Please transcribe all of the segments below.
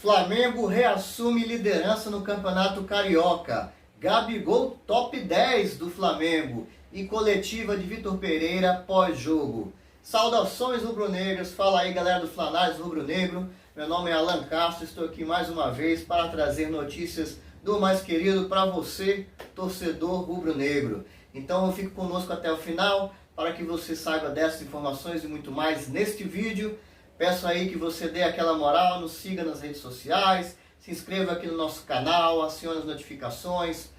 Flamengo reassume liderança no Campeonato Carioca. Gabigol top 10 do Flamengo e coletiva de Vitor Pereira pós-jogo. Saudações rubro-negras, fala aí galera do Flanários Rubro-Negro. Meu nome é Alan Castro, estou aqui mais uma vez para trazer notícias do mais querido para você, torcedor rubro-negro. Então fique conosco até o final para que você saiba dessas informações e muito mais neste vídeo. Peço aí que você dê aquela moral, nos siga nas redes sociais, se inscreva aqui no nosso canal, acione as notificações.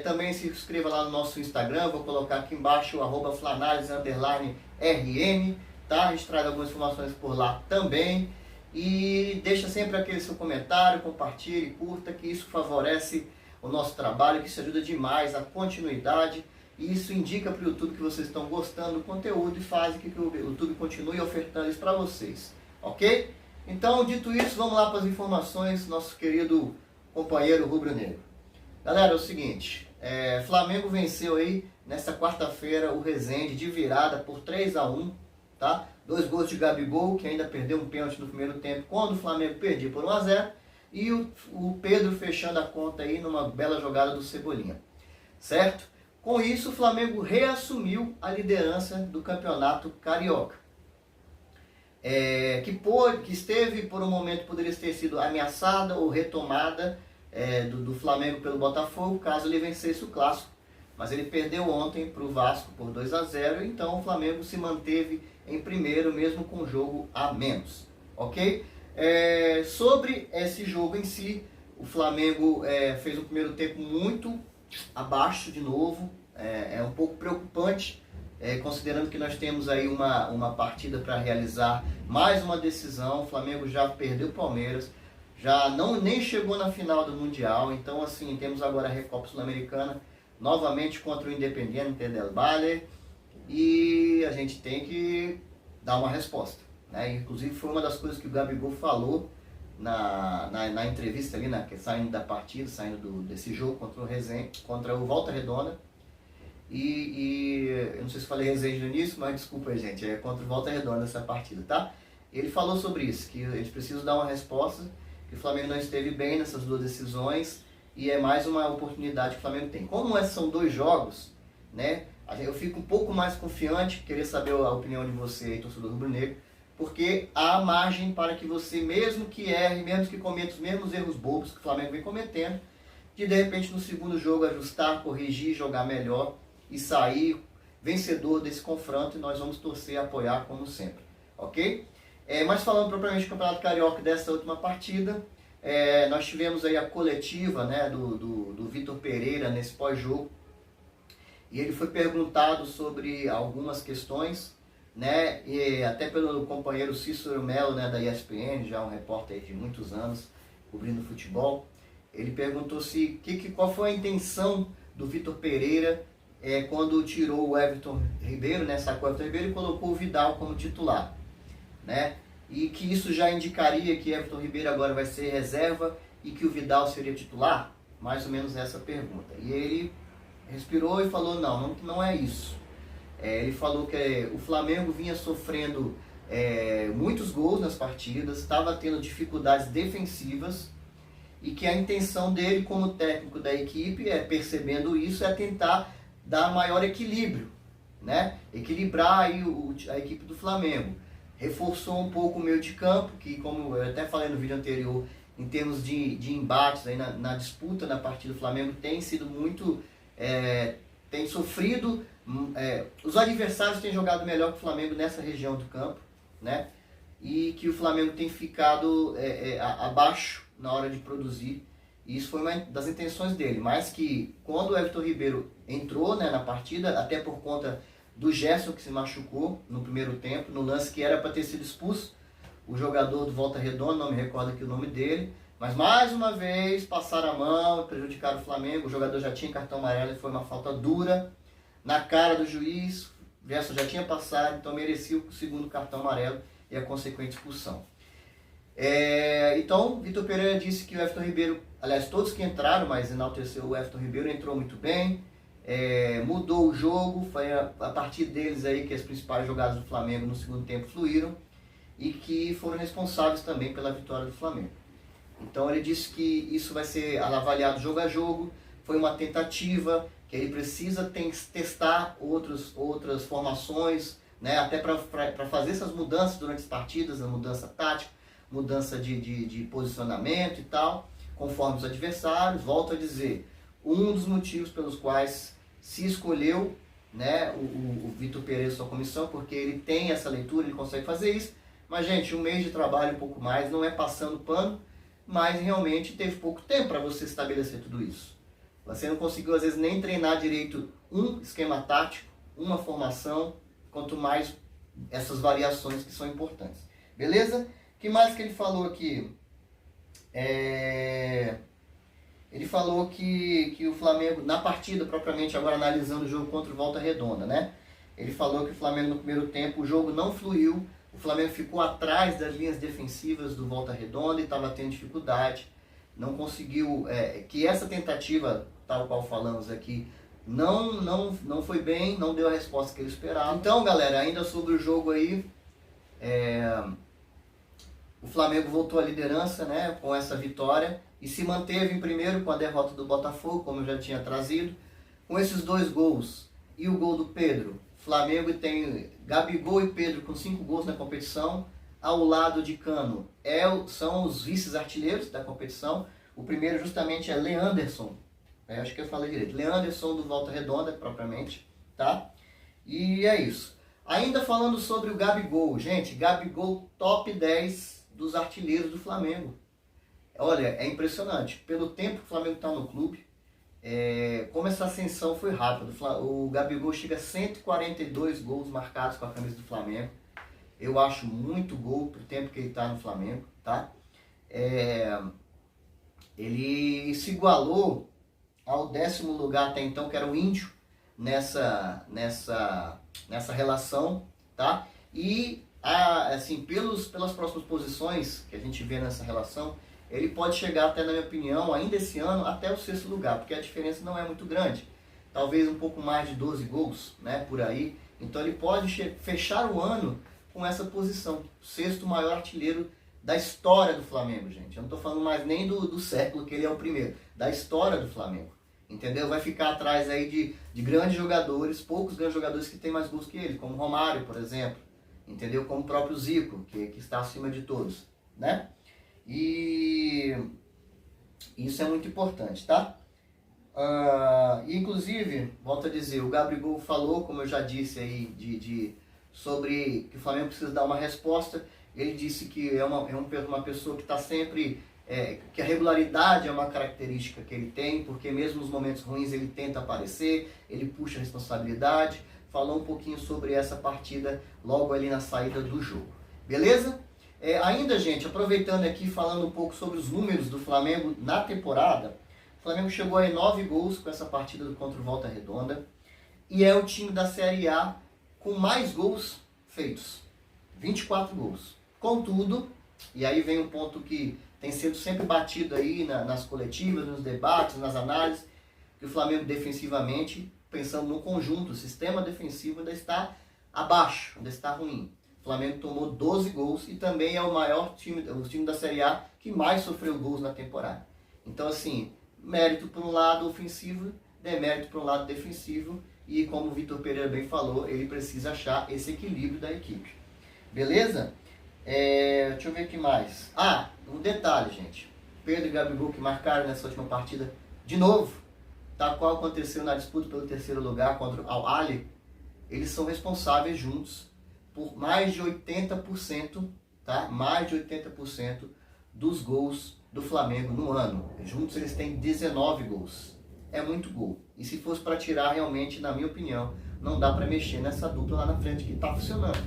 Também se inscreva lá no nosso Instagram, vou colocar aqui embaixo o @flanares_rn, tá? A gente traz algumas informações por lá também. E deixa sempre aquele seu comentário, compartilhe, curta, que isso favorece o nosso trabalho, que isso ajuda demais a continuidade. E isso indica para o YouTube que vocês estão gostando do conteúdo e faz que o YouTube continue ofertando isso para vocês, ok? Então, dito isso, vamos lá para as informações, nosso querido companheiro rubro-negro. Galera, é o seguinte, Flamengo venceu aí nesta quarta-feira o Resende de virada por 3-1, tá? 2 gols de Gabigol, que ainda perdeu um pênalti no primeiro tempo, quando o Flamengo perdia por 1-0, e o Pedro fechando a conta aí numa bela jogada do Cebolinha, certo? Com isso, o Flamengo reassumiu a liderança do Campeonato Carioca. Que esteve, por um momento, poderia ter sido ameaçada ou retomada do Flamengo pelo Botafogo, caso ele vencesse o Clássico. Mas ele perdeu ontem para o Vasco por 2-0, então o Flamengo se manteve em primeiro, mesmo com o jogo a menos. Ok? Sobre esse jogo em si, o Flamengo fez um primeiro tempo muito abaixo de novo, é um pouco preocupante, considerando que nós temos aí uma partida para realizar, mais uma decisão. O Flamengo já perdeu o Palmeiras, nem chegou na final do Mundial, então assim, temos agora a Recopa Sul-Americana, novamente contra o Independiente del Valle, e a gente tem que dar uma resposta, né? Inclusive foi uma das coisas que o Gabigol falou na entrevista ali, saindo da partida, desse jogo contra o Volta Redonda. Eu não sei se falei Resende no início, mas desculpa aí, gente, é contra o Volta Redonda essa partida, tá? Ele falou sobre isso, que eles precisam dar uma resposta, que o Flamengo não esteve bem nessas 2 decisões, e é mais uma oportunidade que o Flamengo tem. Como são 2 jogos, né, eu fico um pouco mais confiante, queria saber a opinião de você aí, torcedor rubro-negro, porque há margem para que você, mesmo que erre, mesmo que cometa os mesmos erros bobos que o Flamengo vem cometendo, de repente no segundo jogo ajustar, corrigir, jogar melhor e sair vencedor desse confronto, e nós vamos torcer e apoiar como sempre, ok? Mas falando propriamente do Campeonato Carioca dessa última partida, nós tivemos aí a coletiva, né, do Vitor Pereira nesse pós-jogo, e ele foi perguntado sobre algumas questões, né, e até pelo companheiro Cícero Melo, né, da ESPN, já um repórter de muitos anos cobrindo futebol. Ele perguntou qual foi a intenção do Vitor Pereira quando tirou o Everton Ribeiro, né, sacou o Everton Ribeiro e colocou o Vidal como titular, né, e que isso já indicaria que Everton Ribeiro agora vai ser reserva e que o Vidal seria titular, mais ou menos essa pergunta. E ele respirou e falou, não é isso. Ele falou que o Flamengo vinha sofrendo muitos gols nas partidas, estava tendo dificuldades defensivas, e que a intenção dele como técnico da equipe, percebendo isso, é tentar dar maior equilíbrio, né? Equilibrar aí a equipe do Flamengo. Reforçou um pouco o meio de campo, que como eu até falei no vídeo anterior, em termos de embates aí na disputa na partida, o Flamengo tem sido muito... tem sofrido, os adversários têm jogado melhor que o Flamengo nessa região do campo, né? E que o Flamengo tem ficado abaixo na hora de produzir, e isso foi uma das intenções dele, mas que quando o Everton Ribeiro entrou, né, na partida, até por conta do Gerson que se machucou no primeiro tempo, no lance que era para ter sido expulso, o jogador do Volta Redonda, não me recordo aqui o nome dele, mas mais uma vez passaram a mão, prejudicaram o Flamengo, o jogador já tinha cartão amarelo e foi uma falta dura na cara do juiz, o Gerson já tinha passado, então merecia o segundo cartão amarelo e a consequente expulsão. Então, Vitor Pereira disse que o Everton Ribeiro, aliás, todos que entraram, mas enalteceu o Everton Ribeiro, entrou muito bem, mudou o jogo, foi a partir deles aí que as principais jogadas do Flamengo no segundo tempo fluíram, e que foram responsáveis também pela vitória do Flamengo. Então ele disse que isso vai ser avaliado jogo a jogo, foi uma tentativa, que ele precisa testar outras formações, né, até para fazer essas mudanças durante as partidas, a mudança tática, mudança de posicionamento e tal, conforme os adversários. Volto a dizer, um dos motivos pelos quais se escolheu, né, o Vitor Pereira e sua comissão, porque ele tem essa leitura, ele consegue fazer isso. Mas, gente, um mês de trabalho, um pouco mais, não é passando pano, mas realmente teve pouco tempo para você estabelecer tudo isso. Você não conseguiu, às vezes, nem treinar direito um esquema tático, uma formação, quanto mais essas variações que são importantes. Beleza? O que mais que ele falou aqui? Ele falou que o Flamengo, na partida propriamente, agora analisando o jogo contra o Volta Redonda, né? Ele falou que o Flamengo no primeiro tempo, o jogo não fluiu, o Flamengo ficou atrás das linhas defensivas do Volta Redonda e estava tendo dificuldade, não conseguiu, que essa tentativa, tal qual falamos aqui, não foi bem, não deu a resposta que ele esperava. Então, galera, ainda sobre o jogo aí, o Flamengo voltou à liderança, né, com essa vitória e se manteve em primeiro com a derrota do Botafogo, como eu já tinha trazido. Com esses 2 gols e o gol do Pedro, Flamengo tem Gabigol e Pedro com 5 gols na competição. Ao lado de Cano são os vices-artilheiros da competição. O primeiro justamente é Leanderson, acho que eu falei direito, Leanderson do Volta Redonda, propriamente, tá? E é isso. Ainda falando sobre o Gabigol, gente, Gabigol top 10 dos artilheiros do Flamengo. Olha, é impressionante. Pelo tempo que o Flamengo está no clube, como essa ascensão foi rápida. O Gabigol chega a 142 gols marcados com a camisa do Flamengo. Eu acho muito gol pro tempo que ele está no Flamengo, tá? Ele se igualou ao 10º lugar até então, que era o Índio, nessa relação, tá? E, assim, pelas próximas posições que a gente vê nessa relação, ele pode chegar até, na minha opinião, ainda esse ano, até o 6º lugar, porque a diferença não é muito grande. Talvez um pouco mais de 12 gols, né, por aí. Então ele pode fechar o ano com essa posição, 6º maior artilheiro da história do Flamengo, gente. Eu não estou falando mais nem do século, que ele é o primeiro, da história do Flamengo. Entendeu? Vai ficar atrás aí de grandes jogadores, poucos grandes jogadores que têm mais gols que ele, como Romário, por exemplo. Entendeu? Como o próprio Zico, que está acima de todos, né? E isso é muito importante, tá? Inclusive, volto a dizer, o Gabigol falou, como eu já disse aí, sobre que o Flamengo precisa dar uma resposta. Ele disse que é uma pessoa que está sempre... que a regularidade é uma característica que ele tem, porque mesmo nos momentos ruins ele tenta aparecer, ele puxa a responsabilidade. Falou um pouquinho sobre essa partida logo ali na saída do jogo. Beleza? Ainda, gente, aproveitando aqui, falando um pouco sobre os números do Flamengo na temporada, o Flamengo chegou a 9 gols com essa partida contra o Volta Redonda e é o time da Série A com mais gols feitos, 24 gols. Contudo, e aí vem um ponto que tem sido sempre batido aí nas coletivas, nos debates, nas análises, que o Flamengo defensivamente, pensando no conjunto, o sistema defensivo ainda está abaixo, ainda está ruim. O Flamengo tomou 12 gols e também é o maior time, o time da Série A que mais sofreu gols na temporada. Então, assim, mérito por um lado ofensivo, demérito por um lado defensivo, e como o Vitor Pereira bem falou, ele precisa achar esse equilíbrio da equipe. Beleza? Deixa eu ver o que mais. Um detalhe, gente. Pedro e Gabigol que marcaram nessa última partida de novo, tal qual aconteceu na disputa pelo 3º lugar contra o Al-Ahly, eles são responsáveis juntos por mais de 80%, tá? Mais de 80% dos gols do Flamengo no ano. Juntos eles têm 19 gols. É muito gol. E se fosse para tirar, realmente, na minha opinião, não dá para mexer nessa dupla lá na frente que está funcionando.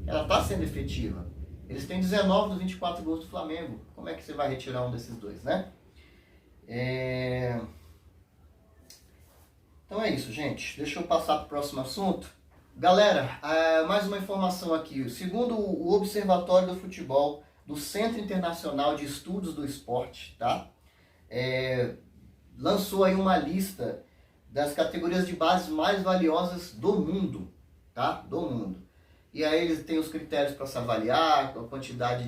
Ela está sendo efetiva. Eles têm 19 dos 24 gols do Flamengo. Como é que você vai retirar um desses dois, né? Então é isso, gente. Deixa eu passar para o próximo assunto. Galera, mais uma informação aqui. Segundo o Observatório do Futebol do Centro Internacional de Estudos do Esporte, tá? Lançou aí uma lista das categorias de base mais valiosas do mundo, tá? Do mundo. E aí eles têm os critérios para se avaliar, a quantidade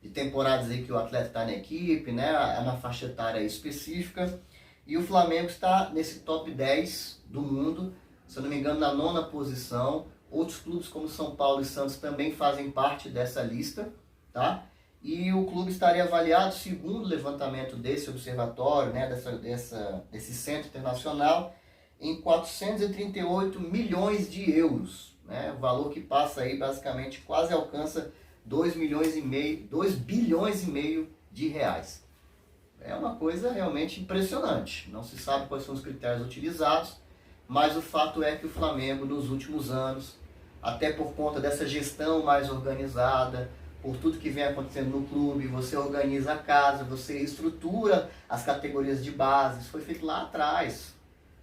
de temporadas aí que o atleta está na equipe, né? É uma faixa etária específica. E o Flamengo está nesse top 10 do mundo, se eu não me engano, na 9ª posição. Outros clubes como São Paulo e Santos também fazem parte dessa lista, tá? E o clube estaria avaliado, segundo o levantamento desse observatório, né, desse centro internacional, em 438 milhões de euros, né? O valor que passa aí basicamente quase alcança 2 bilhões e meio de reais. É uma coisa realmente impressionante. Não se sabe quais são os critérios utilizados, mas o fato é que o Flamengo nos últimos anos, até por conta dessa gestão mais organizada, por tudo que vem acontecendo no clube, você organiza a casa, você estrutura as categorias de base, isso foi feito lá atrás.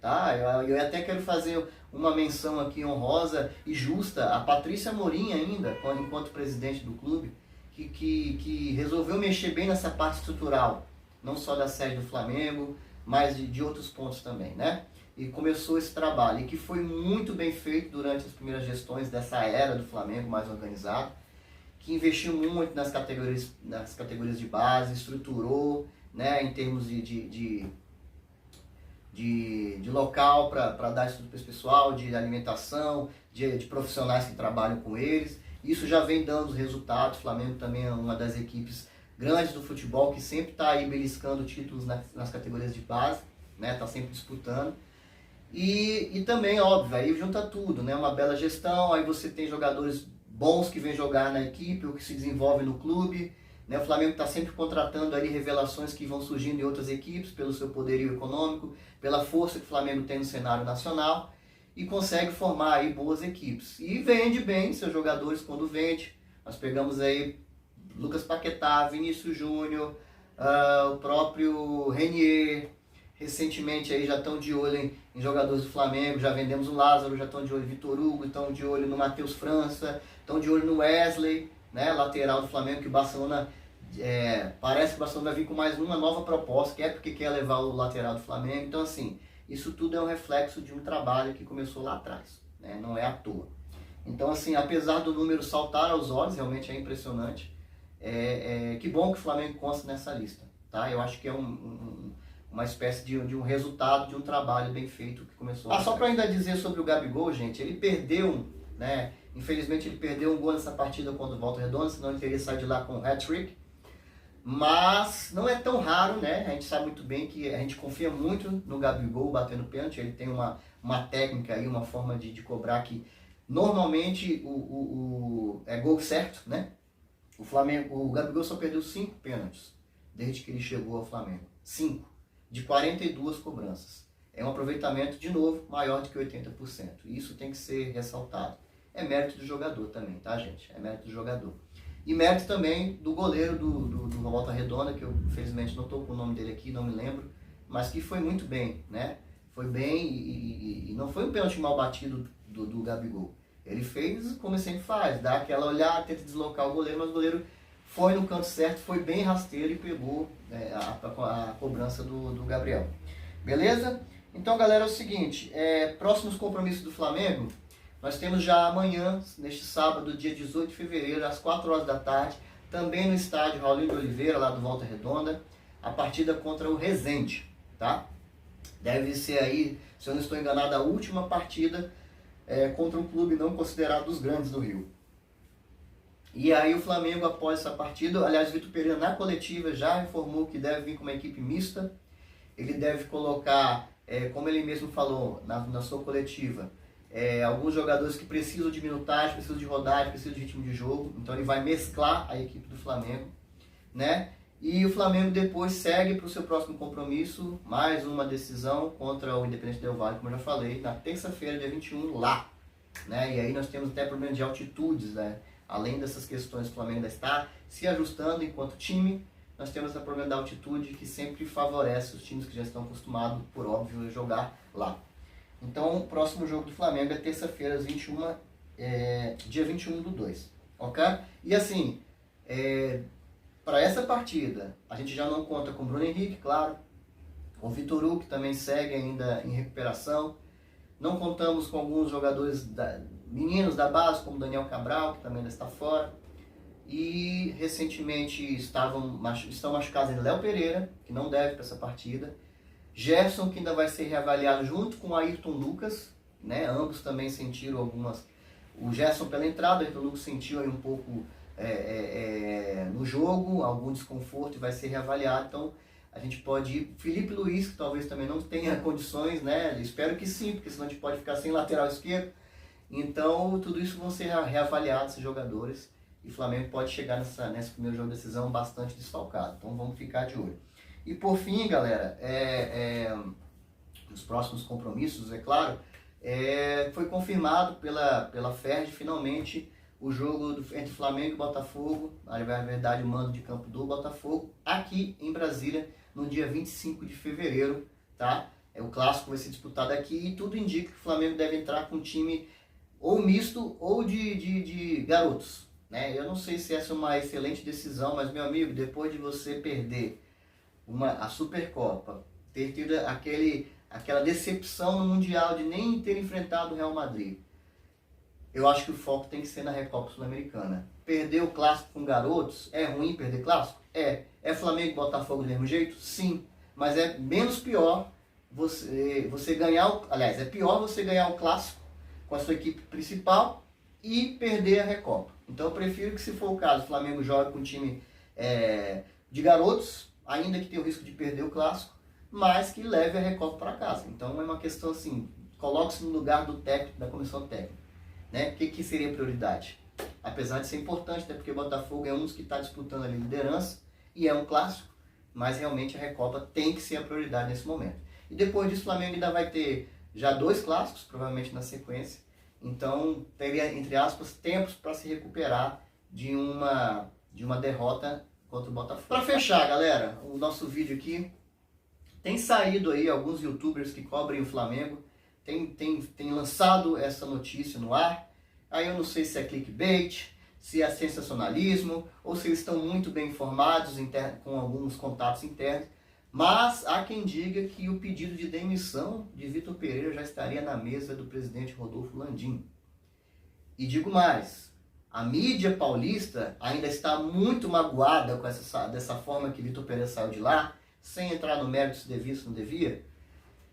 Tá? Eu até quero fazer uma menção aqui honrosa e justa a Patrícia Amorim ainda, enquanto presidente do clube, que resolveu mexer bem nessa parte estrutural, não só da sede do Flamengo, mas de outros pontos também, né? E começou esse trabalho, e que foi muito bem feito durante as primeiras gestões dessa era do Flamengo mais organizado, que investiu muito nas categorias de base, estruturou, né, em termos de local para dar estudo para esse pessoal, de alimentação, de profissionais que trabalham com eles. Isso já vem dando resultados. O Flamengo também é uma das equipes grandes do futebol que sempre está aí beliscando títulos nas categorias de base, né, está sempre disputando. E também, óbvio, aí junta tudo, né, uma bela gestão, aí você tem jogadores bons que vêm jogar na equipe ou que se desenvolvem no clube, né? O Flamengo está sempre contratando aí revelações que vão surgindo em outras equipes pelo seu poderio econômico, pela força que o Flamengo tem no cenário nacional e consegue formar aí boas equipes. E vende bem seus jogadores quando vende. Nós pegamos aí Lucas Paquetá, Vinícius Júnior, o próprio Renier. Recentemente aí já estão de olho em jogadores do Flamengo, já vendemos o Lázaro, já estão de olho em Vitor Hugo, estão de olho no Matheus França, estão de olho no Wesley, né, lateral do Flamengo, que o Barcelona, parece que o Barcelona vai vir com mais uma nova proposta, que é porque quer levar o lateral do Flamengo. Então assim, isso tudo é um reflexo de um trabalho que começou lá atrás, né, não é à toa. Então assim, apesar do número saltar aos olhos, realmente é impressionante, que bom que o Flamengo consta nessa lista, tá? Eu acho que é uma espécie de um resultado de um trabalho bem feito que começou. Só para ainda dizer sobre o Gabigol, gente, ele perdeu, né? Infelizmente ele perdeu um gol nessa partida contra o Volta Redonda, senão ele teria saído de lá com um hat-trick. Mas não é tão raro, né? A gente sabe muito bem que a gente confia muito no Gabigol batendo pênalti. Ele tem uma técnica aí, uma forma de cobrar que normalmente é gol certo, né? O Gabigol só perdeu 5 pênaltis desde que ele chegou ao Flamengo. 5 de 42 cobranças. É um aproveitamento, de novo, maior do que 80%. Isso tem que ser ressaltado. É mérito do jogador também, tá, gente? É mérito do jogador. E mérito também do goleiro do Volta Redonda, que eu, infelizmente, não estou com o nome dele aqui, não me lembro, mas que foi muito bem, né? Foi bem e não foi um pênalti mal batido do Gabigol. Ele fez como ele sempre faz, dá aquela olhada, tenta deslocar o goleiro, mas o goleiro foi no canto certo, foi bem rasteiro e pegou a cobrança do Gabriel. Beleza? Então, galera, é o seguinte, próximos compromissos do Flamengo, nós temos já amanhã, neste sábado, dia 18 de fevereiro, às 4 horas da tarde, também no estádio Raulinho de Oliveira, lá do Volta Redonda, a partida contra o Resende, tá? Deve ser aí, se eu não estou enganado, a última partida contra um clube não considerado dos grandes do Rio. E aí o Flamengo, após essa partida, aliás, Vitor Pereira na coletiva já informou que deve vir com uma equipe mista. Ele deve colocar, como ele mesmo falou na sua coletiva, alguns jogadores que precisam de minutagem, precisam de rodagem, precisam de ritmo de jogo. Então ele vai mesclar a equipe do Flamengo, né? E o Flamengo depois segue para o seu próximo compromisso, mais uma decisão contra o Independente Del Valle, como eu já falei, na terça-feira, dia 21, lá. Né? E aí nós temos até problema de altitudes, né? Além dessas questões, o Flamengo ainda está se ajustando enquanto time. Nós temos o problema da altitude, que sempre favorece os times que já estão acostumados, por óbvio, a jogar lá. Então, o próximo jogo do Flamengo é terça-feira, às 21, dia 21/2. Ok? E assim, para essa partida, a gente já não conta com o Bruno Henrique, claro. Com o Vitor Hugo, que também segue ainda em recuperação. Não contamos com alguns jogadores meninos da base, como Daniel Cabral, que também ainda está fora. e recentemente estão machucados em Léo Pereira, que não deve para essa partida, Gerson, que ainda vai ser reavaliado junto com Ayrton Lucas, né? Ambos também sentiram algumas... O Gerson pela entrada, o Ayrton Lucas sentiu aí um pouco no jogo, algum desconforto e vai ser reavaliado, então a gente pode ir... Felipe Luiz, que talvez também não tenha condições, né? Espero que sim, porque senão a gente pode ficar sem lateral esquerdo. Então, tudo isso vão ser reavaliados, esses jogadores, e o Flamengo pode chegar nesse primeiro jogo de decisão bastante desfalcado. Então, vamos ficar de olho. E por fim, galera, nos próximos compromissos, é claro, foi confirmado pela FERJ, finalmente, o jogo entre Flamengo e Botafogo, na verdade, o mando de campo do Botafogo, aqui em Brasília, no dia 25 de fevereiro, tá? O clássico vai ser disputado aqui e tudo indica que o Flamengo deve entrar com um time ou misto ou de garotos, né? Eu não sei se essa é uma excelente decisão, mas, meu amigo, depois de você perder a Supercopa, ter tido aquela decepção no Mundial de nem ter enfrentado o Real Madrid, eu acho que o foco tem que ser na Recopa Sul-Americana. Perder o clássico com garotos, é ruim perder clássico? É. É Flamengo e Botafogo do mesmo jeito? Sim. Mas é menos pior você ganhar, aliás, é pior você ganhar o clássico com a sua equipe principal e perder a Recopa. Então eu prefiro que, se for o caso, o Flamengo jogue com um time de garotos, ainda que tenha o risco de perder o clássico, mas que leve a Recopa para casa. Então é uma questão assim, coloque-se no lugar do técnico, da comissão técnica. Né? O que seria prioridade? Apesar de ser importante, né? Porque o Botafogo é um dos que está disputando a liderança e é um clássico, mas realmente a Recopa tem que ser a prioridade nesse momento. E depois disso o Flamengo ainda vai ter já 2 clássicos, provavelmente na sequência, então teria, entre aspas, tempos para se recuperar de uma derrota contra o Botafogo. Para fechar, galera, o nosso vídeo aqui, tem saído aí alguns youtubers que cobrem o Flamengo, tem lançado essa notícia no ar. Aí eu não sei se é clickbait, se é sensacionalismo, ou se eles estão muito bem informados com alguns contatos internos. Mas há quem diga que o pedido de demissão de Vitor Pereira já estaria na mesa do presidente Rodolfo Landim. E digo mais, a mídia paulista ainda está muito magoada com dessa forma que Vitor Pereira saiu de lá, sem entrar no mérito se devia ou se não devia.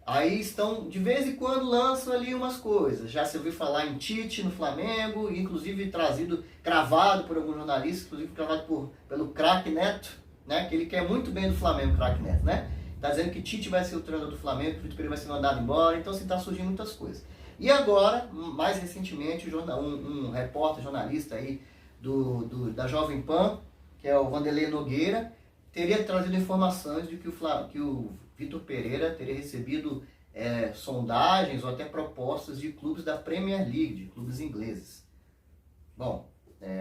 Aí estão, de vez em quando, lançam ali umas coisas. Já se ouviu falar em Tite no Flamengo, inclusive cravado por alguns jornalistas, inclusive cravado pelo Craque Neto, né? Que ele quer muito bem do Flamengo, o Craque Neto, né? Tá dizendo que Tite vai ser o treinador do Flamengo, que o Vitor Pereira vai ser mandado embora, então assim, tá surgindo muitas coisas. E agora, mais recentemente, um repórter, jornalista aí da Jovem Pan, que é o Vanderlei Nogueira, teria trazido informações de que o Vitor Pereira teria recebido sondagens ou até propostas de clubes da Premier League, de clubes ingleses. Bom,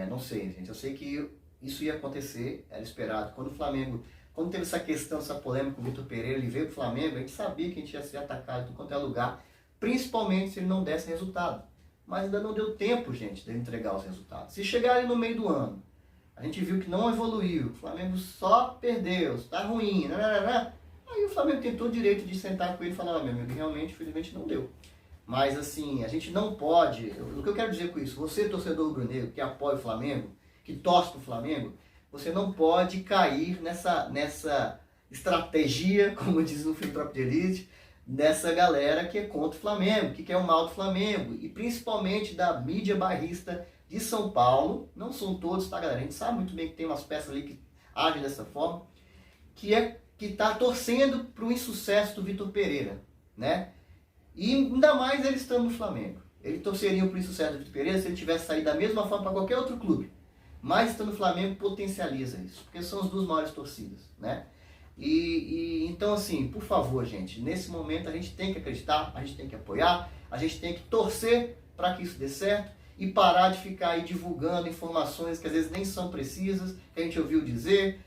não sei, gente. Eu sei que isso ia acontecer, era esperado. Quando teve essa questão, essa polêmica com o Vitor Pereira, ele veio para o Flamengo, a gente sabia que a gente ia ser atacado de qualquer lugar, principalmente se ele não desse resultado. Mas ainda não deu tempo, gente, de ele entregar os resultados. Se chegarem no meio do ano, a gente viu que não evoluiu, o Flamengo só perdeu, está ruim, aí o Flamengo tentou o direito de sentar com ele e falar, meu amigo, realmente, infelizmente não deu. Mas assim, a gente não pode, o que eu quero dizer com isso, você torcedor rubro-negro que apoia o Flamengo, que torce para o Flamengo, você não pode cair nessa estratégia, como diz no filme Tropa de Elite, dessa galera que é contra o Flamengo, que quer o mal do Flamengo, e principalmente da mídia bairrista de São Paulo, não são todos, tá, galera? A gente sabe muito bem que tem umas peças ali que agem dessa forma, que está torcendo para o insucesso do Vitor Pereira, né? E ainda mais ele estando no Flamengo. Ele torceria para o insucesso do Vitor Pereira se ele tivesse saído da mesma forma para qualquer outro clube. Mas estando no Flamengo potencializa isso, porque são as 2 maiores torcidas, né? Então assim, por favor, gente, nesse momento a gente tem que acreditar, a gente tem que apoiar, a gente tem que torcer para que isso dê certo e parar de ficar aí divulgando informações que às vezes nem são precisas, que a gente ouviu dizer,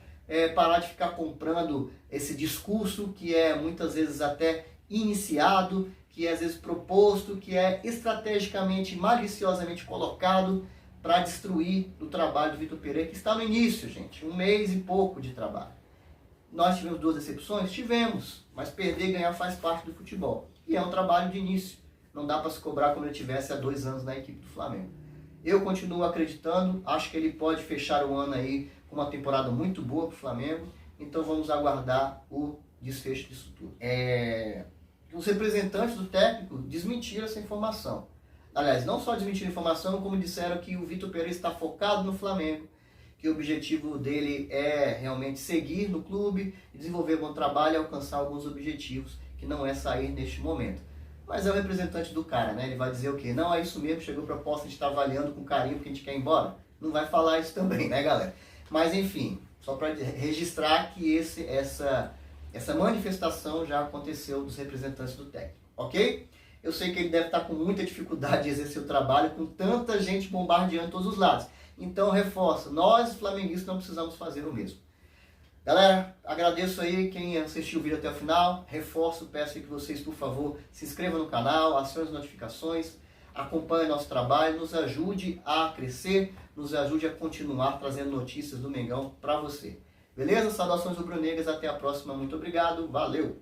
parar de ficar comprando esse discurso que é muitas vezes até iniciado, que é às vezes proposto, que é estrategicamente, maliciosamente colocado para destruir o trabalho do Vitor Pereira, que está no início, gente, 1 mês e pouco de trabalho. Nós tivemos 2 decepções? Tivemos, mas perder e ganhar faz parte do futebol. E é um trabalho de início. Não dá para se cobrar como ele tivesse há 2 anos na equipe do Flamengo. Eu continuo acreditando, acho que ele pode fechar o ano aí com uma temporada muito boa para o Flamengo, então vamos aguardar o desfecho disso tudo. Os representantes do técnico desmentiram essa informação. Aliás, não só desmentiram a informação, como disseram que o Vitor Pereira está focado no Flamengo, que o objetivo dele é realmente seguir no clube, desenvolver bom trabalho e alcançar alguns objetivos, que não é sair neste momento. Mas é o representante do cara, né? Ele vai dizer o quê? Não, é isso mesmo, chegou a proposta, a gente está avaliando com carinho porque a gente quer ir embora. Não vai falar isso também, né, galera? Mas enfim, só para registrar que essa manifestação já aconteceu dos representantes do técnico, ok? Eu sei que ele deve estar com muita dificuldade de exercer o trabalho com tanta gente bombardeando todos os lados. Então, reforço, nós flamenguistas não precisamos fazer o mesmo. Galera, agradeço aí quem assistiu o vídeo até o final. Reforço, peço que vocês, por favor, se inscrevam no canal, acionem as notificações, acompanhem nosso trabalho, nos ajude a crescer, nos ajude a continuar trazendo notícias do Mengão para você. Beleza? Saudações rubro-negras, até a próxima. Muito obrigado, valeu!